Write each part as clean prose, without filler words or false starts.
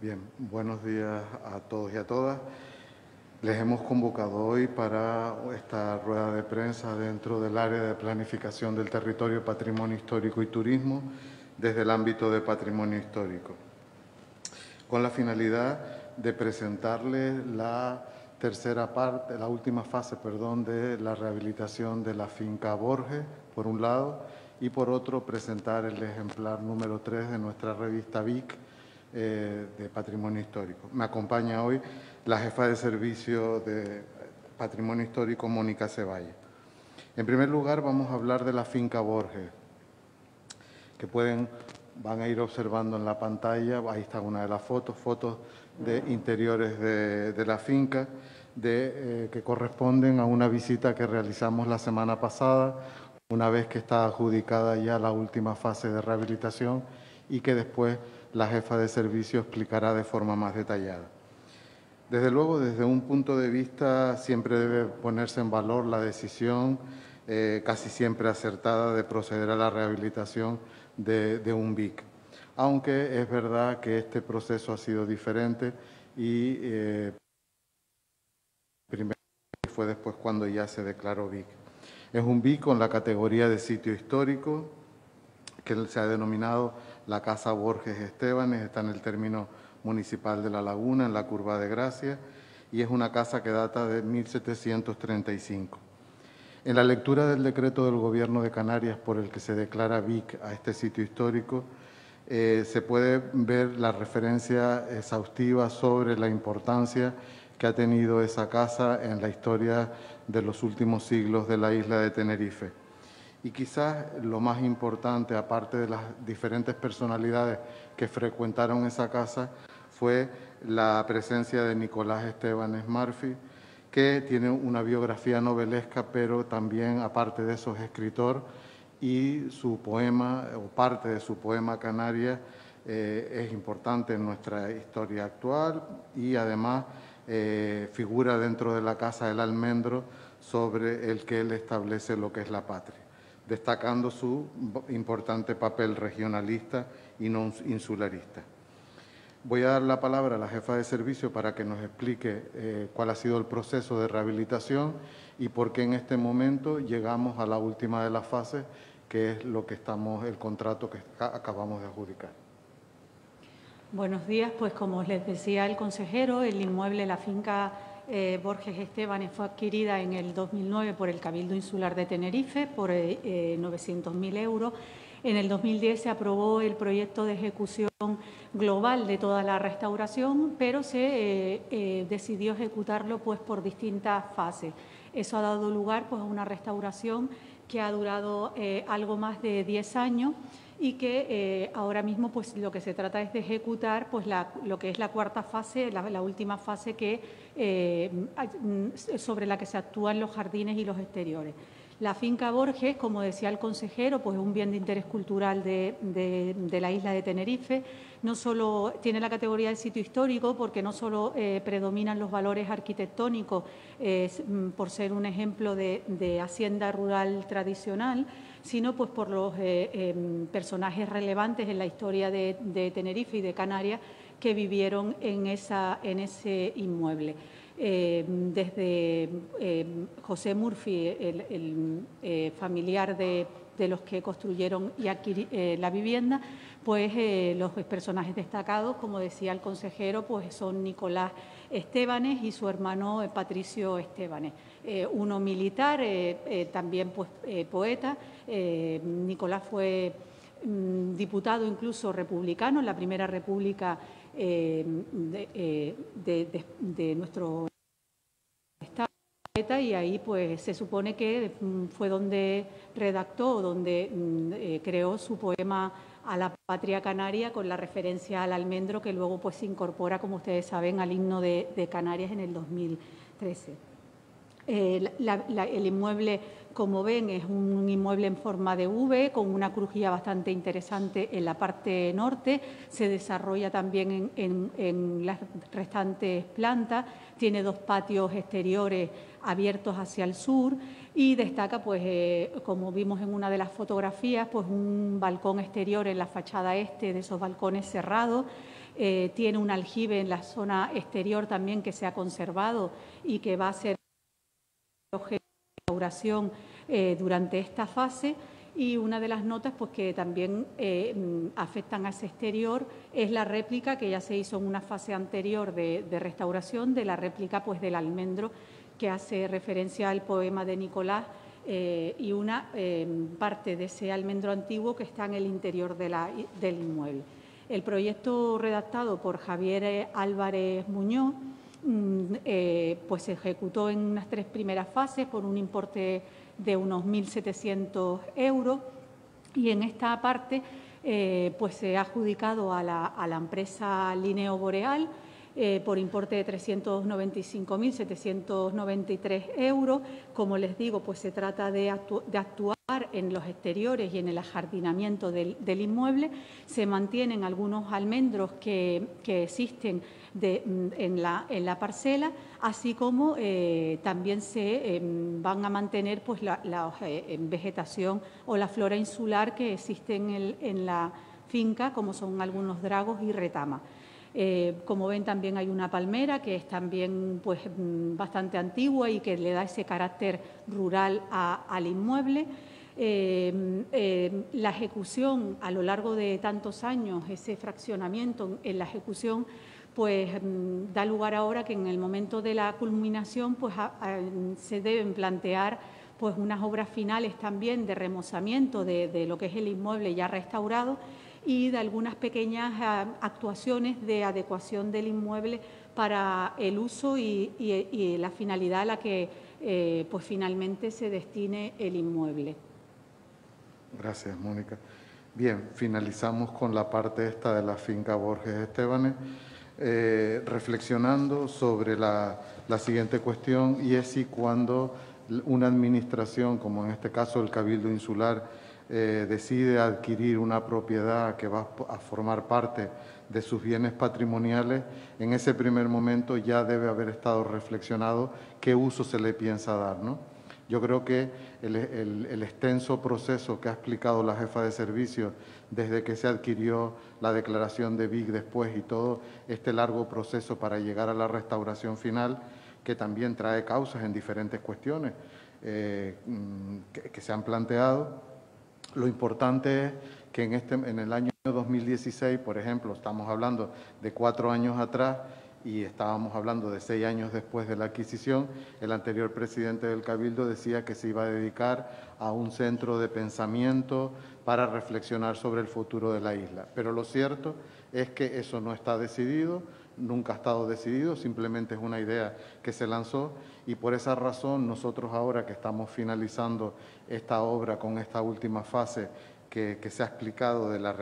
Bien, buenos días a todos y a todas. Les hemos convocado hoy para esta rueda de prensa dentro del área de planificación del territorio, patrimonio histórico y turismo desde el ámbito de patrimonio histórico, con la finalidad de presentarles la tercera parte, la última fase, de la rehabilitación de la finca Borges, por un lado, y por otro presentar el ejemplar número 3 de nuestra revista VIC, de Patrimonio Histórico. Me acompaña hoy la jefa de servicio de Patrimonio Histórico, Mónica Ceballos. En primer lugar, vamos a hablar de la finca Borges, que van a ir observando en la pantalla. Ahí está una de las fotos de interiores de la finca, que corresponden a una visita que realizamos la semana pasada, una vez que está adjudicada ya la última fase de rehabilitación y que después la jefa de servicio explicará de forma más detallada. Desde luego, desde un punto de vista, siempre debe ponerse en valor la decisión casi siempre acertada de proceder a la rehabilitación de un VIC. Aunque es verdad que este proceso ha sido diferente y primero fue después cuando ya se declaró VIC. Es un VIC con la categoría de sitio histórico, que se ha denominado la Casa Borges Estébanes, está en el término municipal de La Laguna, en la Curva de Gracia, y es una casa que data de 1735. En la lectura del decreto del Gobierno de Canarias por el que se declara VIC a este sitio histórico, se puede ver la referencia exhaustiva sobre la importancia que ha tenido esa casa en la historia de los últimos siglos de la isla de Tenerife. Y quizás lo más importante, aparte de las diferentes personalidades que frecuentaron esa casa, fue la presencia de Nicolás Estébanes Murphy, que tiene una biografía novelesca, pero también, aparte de eso, es escritor, y su poema, o parte de su poema Canaria, es importante en nuestra historia actual y además figura dentro de la Casa del Almendro, sobre el que él establece lo que es la patria, destacando su importante papel regionalista y no insularista. Voy a dar la palabra a la jefa de servicio para que nos explique cuál ha sido el proceso de rehabilitación y por qué en este momento llegamos a la última de las fases, que es el contrato que acabamos de adjudicar. Buenos días, pues como les decía el consejero, el inmueble, la finca Borges Estébanes, fue adquirida en el 2009 por el Cabildo Insular de Tenerife por 900.000 euros. En el 2010 se aprobó el proyecto de ejecución global de toda la restauración, pero se decidió ejecutarlo pues por distintas fases. Eso ha dado lugar pues a una restauración que ha durado algo más de 10 años y que ahora mismo pues lo que se trata es de ejecutar pues lo que es la cuarta fase, la última fase sobre la que se actúan los jardines y los exteriores. La finca Borges, como decía el consejero, pues es un bien de interés cultural de la isla de Tenerife. No solo tiene la categoría de sitio histórico, porque no solo predominan los valores arquitectónicos por ser un ejemplo de hacienda rural tradicional, sino pues por los personajes relevantes en la historia de Tenerife y de Canarias que vivieron en ese inmueble. Desde José Murphy, el familiar de los que construyeron la vivienda, pues los personajes destacados, como decía el consejero, pues son Nicolás Estébanes y su hermano Patricio Estébanes. Uno militar, también pues poeta. Nicolás fue diputado incluso republicano en la Primera República de nuestro Estado, y ahí pues se supone que fue donde redactó, donde creó su poema a la patria canaria, con la referencia al almendro, que luego pues se incorpora, como ustedes saben, al himno de Canarias en el 2013. El inmueble, como ven, es un inmueble en forma de V, con una crujía bastante interesante en la parte norte. Se desarrolla también en las restantes plantas. Tiene 2 patios exteriores abiertos hacia el sur y destaca, pues, como vimos en una de las fotografías, pues un balcón exterior en la fachada este, de esos balcones cerrados. Tiene un aljibe en la zona exterior también que se ha conservado y que va a ser objeto de restauración durante esta fase. Y una de las notas, pues, que también afectan a ese exterior es la réplica que ya se hizo en una fase anterior de restauración, de la réplica, pues, del almendro, que hace referencia al poema de Nicolás, y una parte de ese almendro antiguo que está en el interior del inmueble. El proyecto, redactado por Javier Álvarez Muñoz, pues se ejecutó en unas 3 primeras fases por un importe de unos 1.700 euros, y en esta parte pues se ha adjudicado a la empresa Lineo Boreal por importe de 395.793 euros. Como les digo, pues se trata de actuar en los exteriores y en el ajardinamiento del inmueble. Se mantienen algunos almendros que existen en la parcela, así como también se van a mantener, pues, la vegetación o la flora insular que existe en la finca, como son algunos dragos y retamas. Como ven, también hay una palmera que es también, pues, bastante antigua y que le da ese carácter rural al inmueble. La ejecución a lo largo de tantos años, ese fraccionamiento en la ejecución, pues da lugar ahora que en el momento de la culminación, pues se deben plantear, pues, unas obras finales también de remozamiento de lo que es el inmueble ya restaurado, y de algunas pequeñas actuaciones de adecuación del inmueble para el uso y la finalidad a la que pues finalmente se destine el inmueble. Gracias, Mónica. Bien, finalizamos con la parte esta de la finca Borges Estébanes, reflexionando sobre la siguiente cuestión, y es si cuando una administración, como en este caso el Cabildo Insular, decide adquirir una propiedad que va a formar parte de sus bienes patrimoniales, en ese primer momento ya debe haber estado reflexionado qué uso se le piensa dar, ¿no? Yo creo que el extenso proceso que ha explicado la jefa de servicio desde que se adquirió la declaración de Vic después y todo este largo proceso para llegar a la restauración final, que también trae causas en diferentes cuestiones que se han planteado. Lo importante es que en el año 2016, por ejemplo, estamos hablando de 4 años atrás y estábamos hablando de 6 años después de la adquisición, el anterior presidente del Cabildo decía que se iba a dedicar a un centro de pensamiento para reflexionar sobre el futuro de la isla. Pero lo cierto es que eso no está decidido, nunca ha estado decidido, simplemente es una idea que se lanzó, y por esa razón nosotros, ahora que estamos finalizando esta obra con esta última fase que se ha explicado de los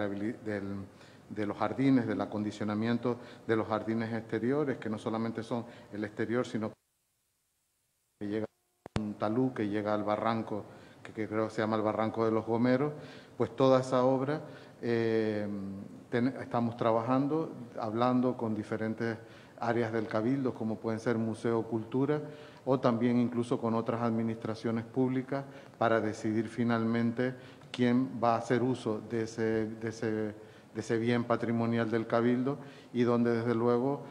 jardines, del acondicionamiento de los jardines exteriores, que no solamente son el exterior, sino que llega a un talud, que llega al barranco, que creo que se llama el Barranco de los Gomeros, pues toda esa obra estamos trabajando, hablando con diferentes áreas del Cabildo, como pueden ser Museo, Cultura, o también incluso con otras administraciones públicas, para decidir finalmente quién va a hacer uso de ese bien patrimonial del Cabildo, y donde desde luego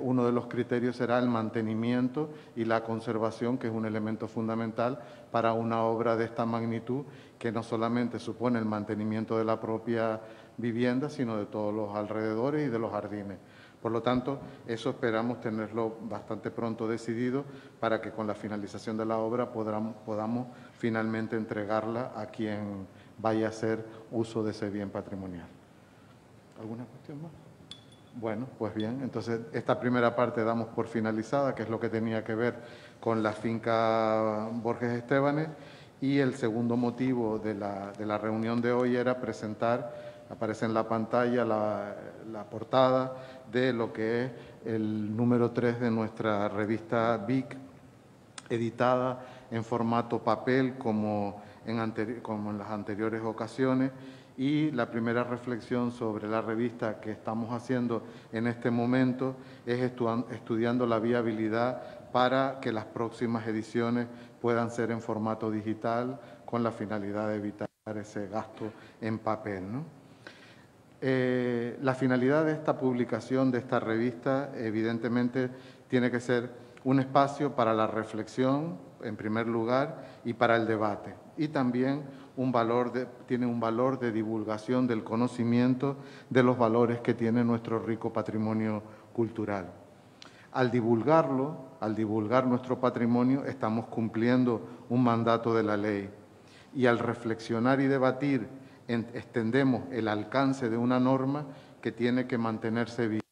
uno de los criterios será el mantenimiento y la conservación, que es un elemento fundamental para una obra de esta magnitud, que no solamente supone el mantenimiento de la propia vivienda, sino de todos los alrededores y de los jardines. Por lo tanto, eso esperamos tenerlo bastante pronto decidido, para que con la finalización de la obra podamos finalmente entregarla a quien vaya a hacer uso de ese bien patrimonial. ¿Alguna cuestión más? Bueno, pues bien, entonces esta primera parte damos por finalizada, que es lo que tenía que ver con la finca Borges Estébanes, y el segundo motivo de la reunión de hoy era presentar, aparece en la pantalla la portada de lo que es el número 3 de nuestra revista Vic, editada en formato papel como en las anteriores ocasiones, y la primera reflexión sobre la revista que estamos haciendo en este momento es estudiando la viabilidad para que las próximas ediciones puedan ser en formato digital con la finalidad de evitar ese gasto en papel, ¿no? La finalidad de esta publicación, de esta revista, evidentemente tiene que ser un espacio para la reflexión, en primer lugar, y para el debate. Y también tiene un valor de divulgación del conocimiento de los valores que tiene nuestro rico patrimonio cultural. Al divulgar nuestro patrimonio, estamos cumpliendo un mandato de la ley. Y al reflexionar y debatir, extendemos el alcance de una norma que tiene que mantenerse viva.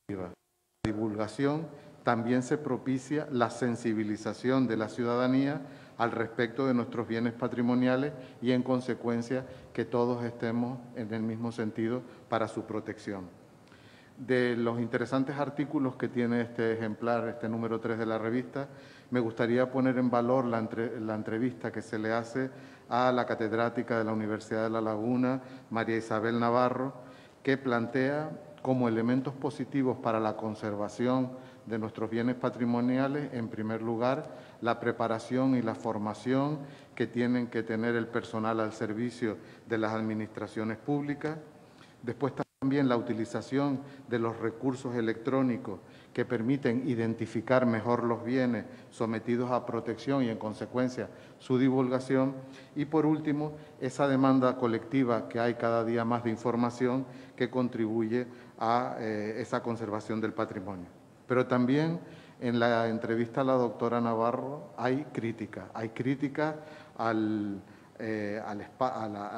La divulgación también se propicia la sensibilización de la ciudadanía al respecto de nuestros bienes patrimoniales y, en consecuencia, que todos estemos en el mismo sentido para su protección. De los interesantes artículos que tiene este ejemplar, este número 3 de la revista, me gustaría poner en valor la entrevista que se le hace a la catedrática de la Universidad de La Laguna, María Isabel Navarro, que plantea como elementos positivos para la conservación de nuestros bienes patrimoniales, en primer lugar, la preparación y la formación que tienen que tener el personal al servicio de las administraciones públicas. Después también la utilización de los recursos electrónicos que permiten identificar mejor los bienes sometidos a protección y, en consecuencia, su divulgación. Y, por último, esa demanda colectiva que hay cada día más de información que contribuye a esa conservación del patrimonio. Pero también en la entrevista a la doctora Navarro hay crítica a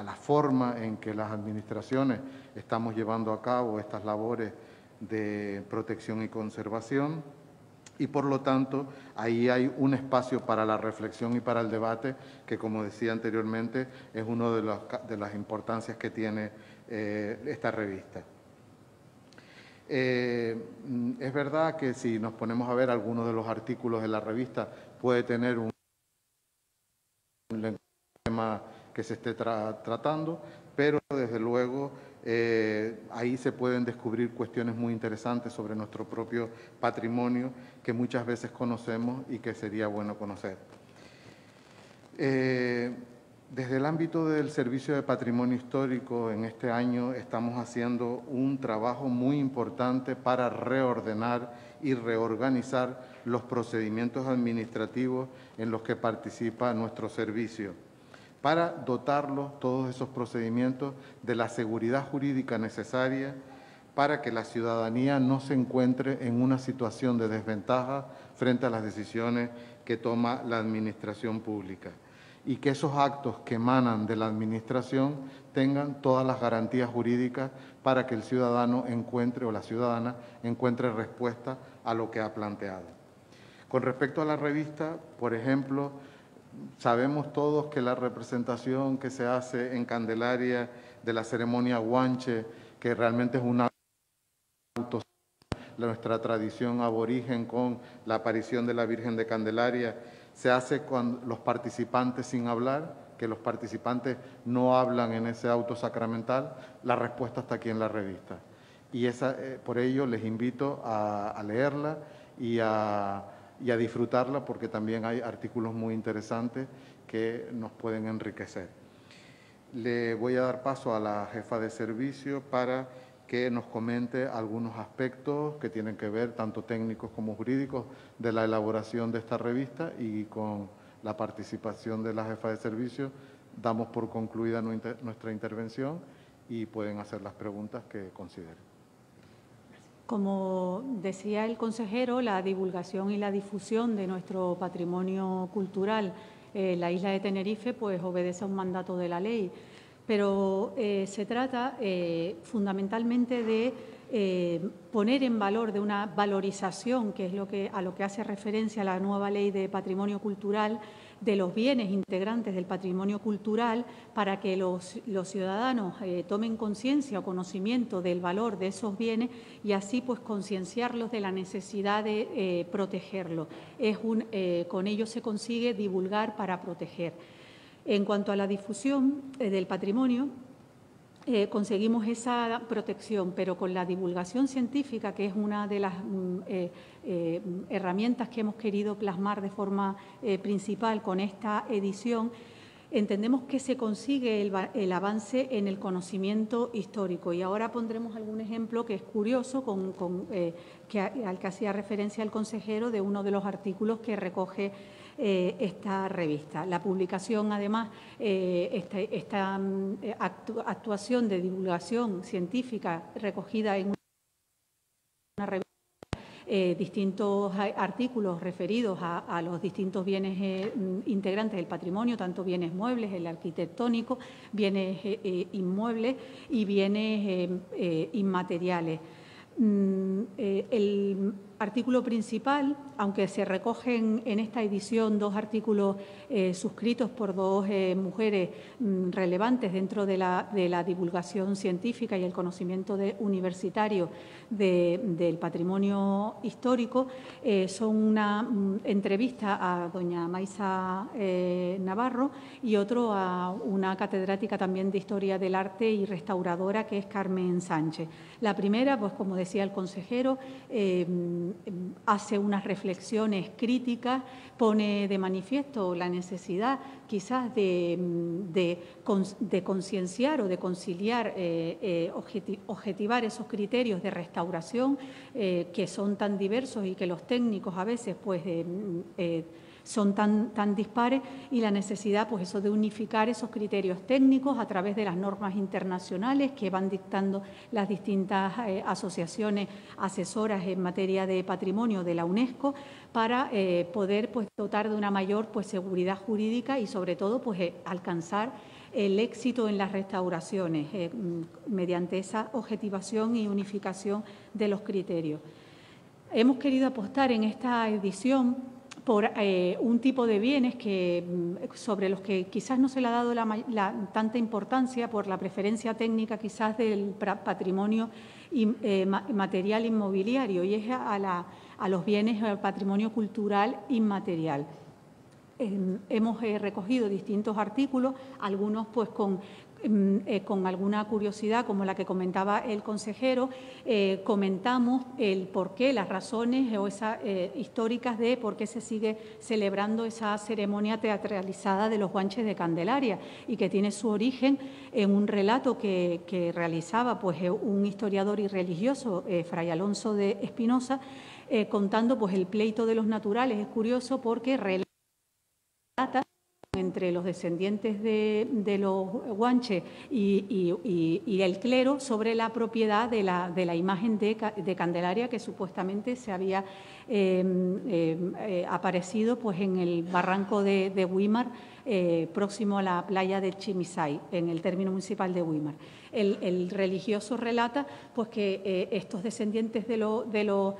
la forma en que las administraciones estamos llevando a cabo estas labores de protección y conservación, y por lo tanto ahí hay un espacio para la reflexión y para el debate que, como decía anteriormente, es una de las importancias que tiene esta revista. Es verdad que si nos ponemos a ver algunos de los artículos de la revista puede tener un tema que se esté tratando, pero desde luego ahí se pueden descubrir cuestiones muy interesantes sobre nuestro propio patrimonio que muchas veces conocemos y que sería bueno conocer. Desde el ámbito del Servicio de Patrimonio Histórico, en este año estamos haciendo un trabajo muy importante para reordenar y reorganizar los procedimientos administrativos en los que participa nuestro servicio, para dotarlos, todos esos procedimientos, de la seguridad jurídica necesaria para que la ciudadanía no se encuentre en una situación de desventaja frente a las decisiones que toma la administración pública, y que esos actos que emanan de la administración tengan todas las garantías jurídicas para que el ciudadano encuentre o la ciudadana encuentre respuesta a lo que ha planteado. Con respecto a la revista, por ejemplo, sabemos todos que la representación que se hace en Candelaria de la ceremonia Guanche, que realmente es una nuestra tradición aborigen con la aparición de la Virgen de Candelaria, se hace con los participantes sin hablar, que los participantes no hablan en ese auto sacramental. La respuesta está aquí en la revista. Y por ello les invito a leerla y a disfrutarla, porque también hay artículos muy interesantes que nos pueden enriquecer. Le voy a dar paso a la jefa de servicio para que nos comente algunos aspectos que tienen que ver, tanto técnicos como jurídicos, de la elaboración de esta revista, y con la participación de la jefa de servicio damos por concluida nuestra intervención y pueden hacer las preguntas que consideren. Como decía el consejero, la divulgación y la difusión de nuestro patrimonio cultural en la isla de Tenerife pues obedece a un mandato de la ley, pero se trata fundamentalmente de poner en valor, de una valorización, que es a lo que hace referencia la nueva ley de patrimonio cultural, de los bienes integrantes del patrimonio cultural para que los ciudadanos tomen conciencia o conocimiento del valor de esos bienes y así pues concienciarlos de la necesidad de protegerlo. Con ello se consigue divulgar para proteger. En cuanto a la difusión del patrimonio, conseguimos esa protección, pero con la divulgación científica, que es una de las herramientas que hemos querido plasmar de forma principal con esta edición, entendemos que se consigue el avance en el conocimiento histórico. Y ahora pondremos algún ejemplo que es curioso, al que hacía referencia el consejero, de uno de los artículos que recoge esta revista. La publicación, además, esta actuación de divulgación científica recogida en una revista, distintos artículos referidos a los distintos bienes integrantes del patrimonio, tanto bienes muebles, el arquitectónico, bienes inmuebles y bienes inmateriales. El artículo principal, aunque se recogen en esta edición dos artículos suscritos por dos mujeres relevantes dentro de la divulgación científica y el conocimiento universitario del patrimonio histórico, son una entrevista a doña Maisa Navarro y otro a una catedrática también de Historia del Arte y restauradora, que es Carmen Sánchez. La primera, pues como decía el consejero, hace unas reflexiones críticas, pone de manifiesto la necesidad quizás de concienciar o de conciliar, objetivar esos criterios de restauración que son tan diversos y que los técnicos a veces pues son tan dispares, y la necesidad pues eso de unificar esos criterios técnicos a través de las normas internacionales que van dictando las distintas asociaciones asesoras en materia de patrimonio de la UNESCO para poder pues dotar de una mayor pues seguridad jurídica y sobre todo pues alcanzar el éxito en las restauraciones mediante esa objetivación y unificación de los criterios. Hemos querido apostar en esta edición por un tipo de bienes sobre los que quizás no se le ha dado tanta importancia por la preferencia técnica quizás del patrimonio material inmobiliario, y es a los bienes del patrimonio cultural inmaterial. Hemos recogido distintos artículos, algunos pues con alguna curiosidad, como la que comentaba el consejero. Comentamos el porqué, las razones históricas de por qué se sigue celebrando esa ceremonia teatralizada de los guanches de Candelaria, y que tiene su origen en un relato que realizaba pues un historiador y religioso, Fray Alonso de Espinosa, contando pues el pleito de los naturales. Es curioso porque relata entre los descendientes de los guanches y el clero sobre la propiedad de la imagen de Candelaria, que supuestamente se había aparecido pues en el barranco de Güímar, próximo a la playa de Chimisay, en el término municipal de Güímar. El religioso relata pues que estos descendientes de los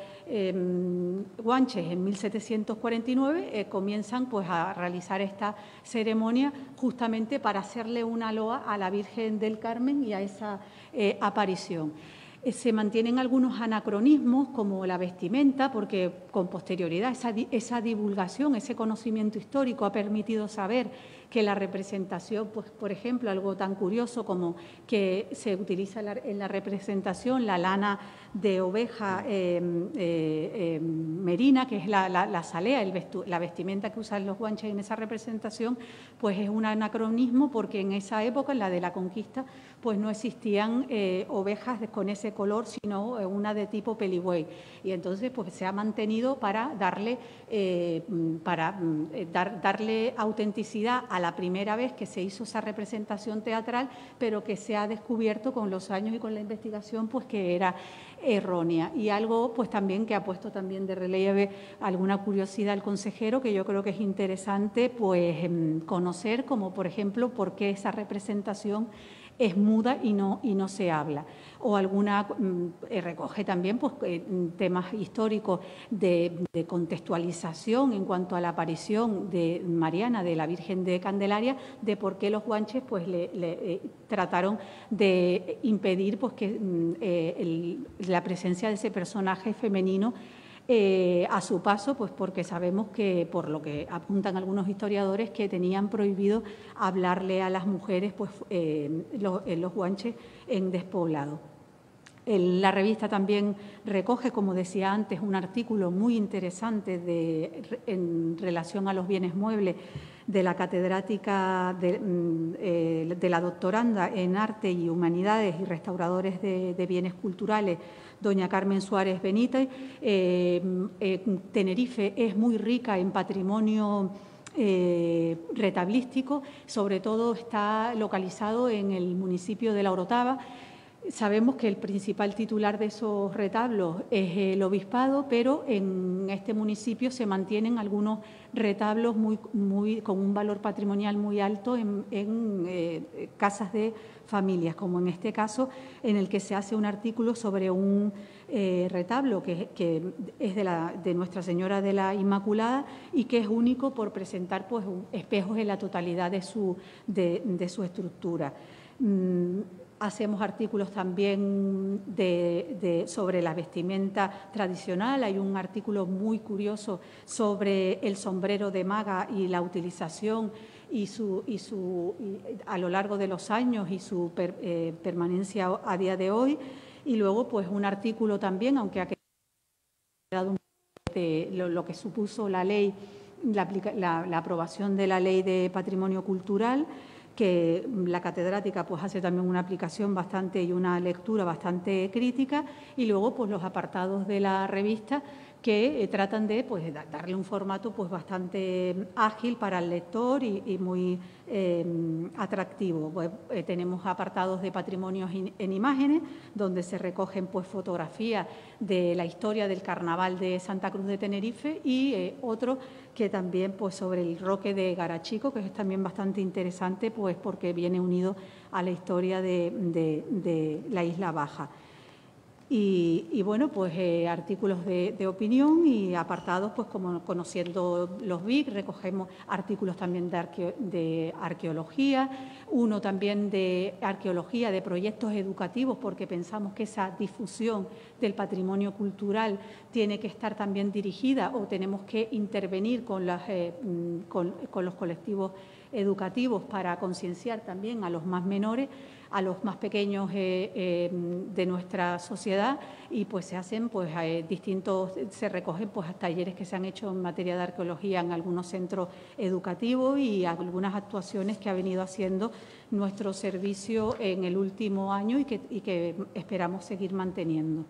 guanches en 1749 comienzan pues a realizar esta ceremonia justamente para hacerle una loa a la Virgen del Carmen y a esa aparición. Se mantienen algunos anacronismos como la vestimenta, porque con posterioridad esa divulgación, ese conocimiento histórico ha permitido saber que la representación, pues por ejemplo, algo tan curioso como que se utiliza en la representación la lana de oveja merina, que es la salea, la vestimenta que usan los guanches en esa representación, pues es un anacronismo, porque en esa época, en la de la conquista, pues no existían ovejas con ese color, sino una de tipo peligüey. Y entonces pues se ha mantenido para darle autenticidad a la primera vez que se hizo esa representación teatral, pero que se ha descubierto con los años y con la investigación pues que era errónea. Y algo pues también que ha puesto también de relieve alguna curiosidad el consejero, que yo creo que es interesante pues conocer, como por ejemplo por qué esa representación es muda y no se habla. O alguna recoge también pues, temas históricos de contextualización en cuanto a la aparición de Mariana, de la Virgen de Candelaria, de por qué los guanches pues, le trataron de impedir pues, que la presencia de ese personaje femenino a su paso, pues porque sabemos que, por lo que apuntan algunos historiadores, que tenían prohibido hablarle a las mujeres pues, los guanches en despoblado. La revista también recoge, como decía antes, un artículo muy interesante en relación a los bienes muebles de la catedrática de la doctoranda en Arte y Humanidades y Restauradores de Bienes Culturales, doña Carmen Suárez Benítez. Tenerife es muy rica en patrimonio retablístico, sobre todo está localizado en el municipio de La Orotava. Sabemos que el principal titular de esos retablos es el obispado, pero en este municipio se mantienen algunos retablos con un valor patrimonial muy alto en casas de familias, como en este caso, en el que se hace un artículo sobre un retablo que es de Nuestra Señora de la Inmaculada y que es único por presentar pues, espejos en la totalidad de su estructura. Hacemos artículos también sobre la vestimenta tradicional. Hay un artículo muy curioso sobre el sombrero de maga y la utilización y a lo largo de los años y su permanencia a día de hoy. Y luego, pues, un artículo también, aunque ha quedado un poco de lo que supuso la ley, la aprobación de la Ley de Patrimonio Cultural, que la catedrática pues hace también una aplicación bastante y una lectura bastante crítica, y luego pues los apartados de la revista que tratan de pues, darle un formato pues, bastante ágil para el lector y muy atractivo. Pues, tenemos apartados de patrimonios en imágenes, donde se recogen pues, fotografías de la historia del Carnaval de Santa Cruz de Tenerife y otro que también pues, sobre el Roque de Garachico, que es también bastante interesante pues, porque viene unido a la historia de la Isla Baja. Y bueno, pues artículos de opinión y apartados, pues como conociendo los BIC, recogemos artículos también de arqueología, uno también de arqueología, de proyectos educativos, porque pensamos que esa difusión del patrimonio cultural tiene que estar también dirigida o tenemos que intervenir con los colectivos educativos para concienciar también a los más menores, a los más pequeños de nuestra sociedad, y pues se hacen pues se recogen pues talleres que se han hecho en materia de arqueología en algunos centros educativos y algunas actuaciones que ha venido haciendo nuestro servicio en el último año y que esperamos seguir manteniendo.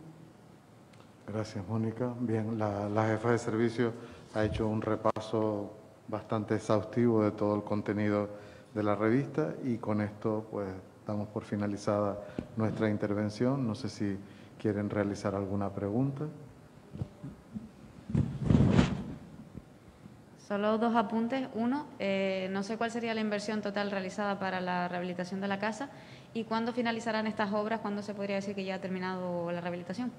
Gracias, Mónica. Bien, la jefa de servicio ha hecho un repaso bastante exhaustivo de todo el contenido de la revista y con esto pues damos por finalizada nuestra intervención. No sé si quieren realizar alguna pregunta. Solo dos apuntes. Uno, no sé cuál sería la inversión total realizada para la rehabilitación de la casa y cuándo finalizarán estas obras, cuándo se podría decir que ya ha terminado la rehabilitación.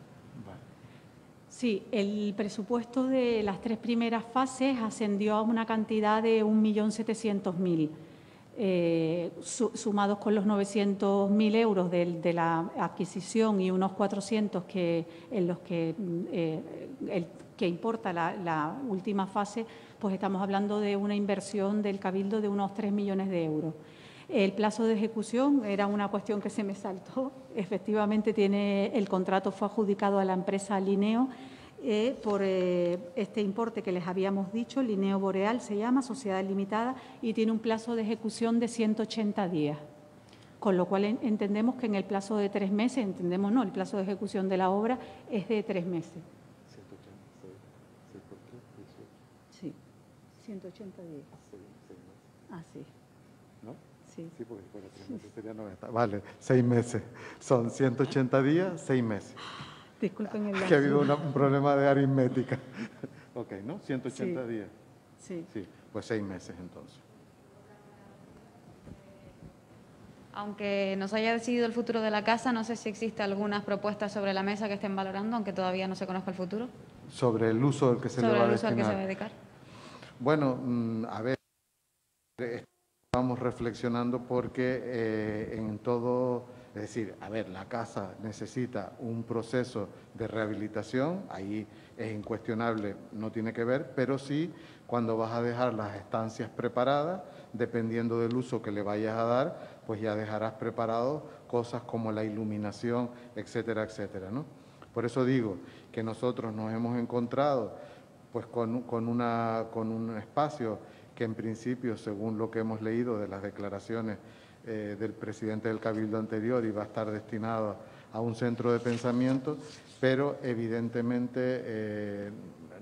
Sí, el presupuesto de las 3 primeras fases ascendió a una cantidad de 1.700.000. Sumados con los 900.000 euros de la adquisición y unos 400 que importa la última fase, pues estamos hablando de una inversión del Cabildo de unos 3 millones de euros. El plazo de ejecución era una cuestión que se me saltó. Efectivamente, el contrato fue adjudicado a la empresa Lineo por este importe que les habíamos dicho. Lineo Boreal se llama, Sociedad Limitada, y tiene un plazo de ejecución de 180 días. Con lo cual entendemos que en el plazo de 3 meses, el plazo de ejecución de la obra es de 3 meses. 180 días. Ah, sí. ¿No? Sí. Sí, porque si fuera 3 meses sería 90. Vale, 6 meses. Son 180 días, 6 meses. Disculpen el que ha habido un problema de aritmética. Ok, ¿no? 180 sí. días. Sí. Sí, pues 6 meses entonces. Aunque no se haya decidido el futuro de la casa, no sé si existe algunas propuestas sobre la mesa que estén valorando, aunque todavía no se conozca el futuro. Sobre el uso al que se le Sobre va a el uso al que se destinar. va a dedicar. Bueno, a ver, estamos reflexionando porque en todo, es decir, a ver, la casa necesita un proceso de rehabilitación, ahí es incuestionable, no tiene que ver, pero sí cuando vas a dejar las estancias preparadas, dependiendo del uso que le vayas a dar, pues ya dejarás preparado cosas como la iluminación, etcétera, etcétera, ¿no? Por eso digo que nosotros nos hemos encontrado pues con un espacio que en principio, según lo que hemos leído de las declaraciones del presidente del Cabildo anterior, iba a estar destinado a un centro de pensamiento, pero evidentemente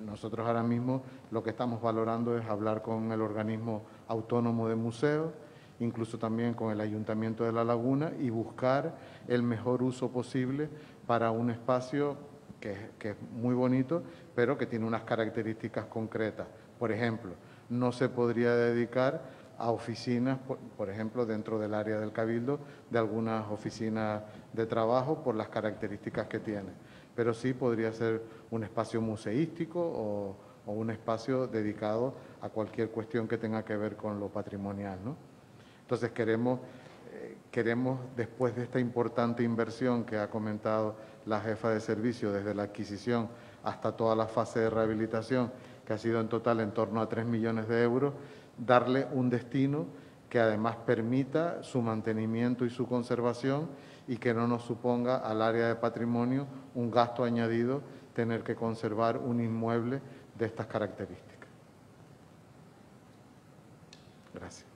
nosotros ahora mismo lo que estamos valorando es hablar con el organismo autónomo de museos, incluso también con el Ayuntamiento de La Laguna, y buscar el mejor uso posible para un espacio que es muy bonito, pero que tiene unas características concretas. Por ejemplo, no se podría dedicar a oficinas, por ejemplo, dentro del área del Cabildo, de algunas oficinas de trabajo por las características que tiene. Pero sí podría ser un espacio museístico o un espacio dedicado a cualquier cuestión que tenga que ver con lo patrimonial, ¿no? Entonces queremos, después de esta importante inversión que ha comentado la jefa de servicio, desde la adquisición hasta toda la fase de rehabilitación, que ha sido en total en torno a 3 millones de euros, darle un destino que además permita su mantenimiento y su conservación y que no nos suponga al área de patrimonio un gasto añadido tener que conservar un inmueble de estas características. Gracias.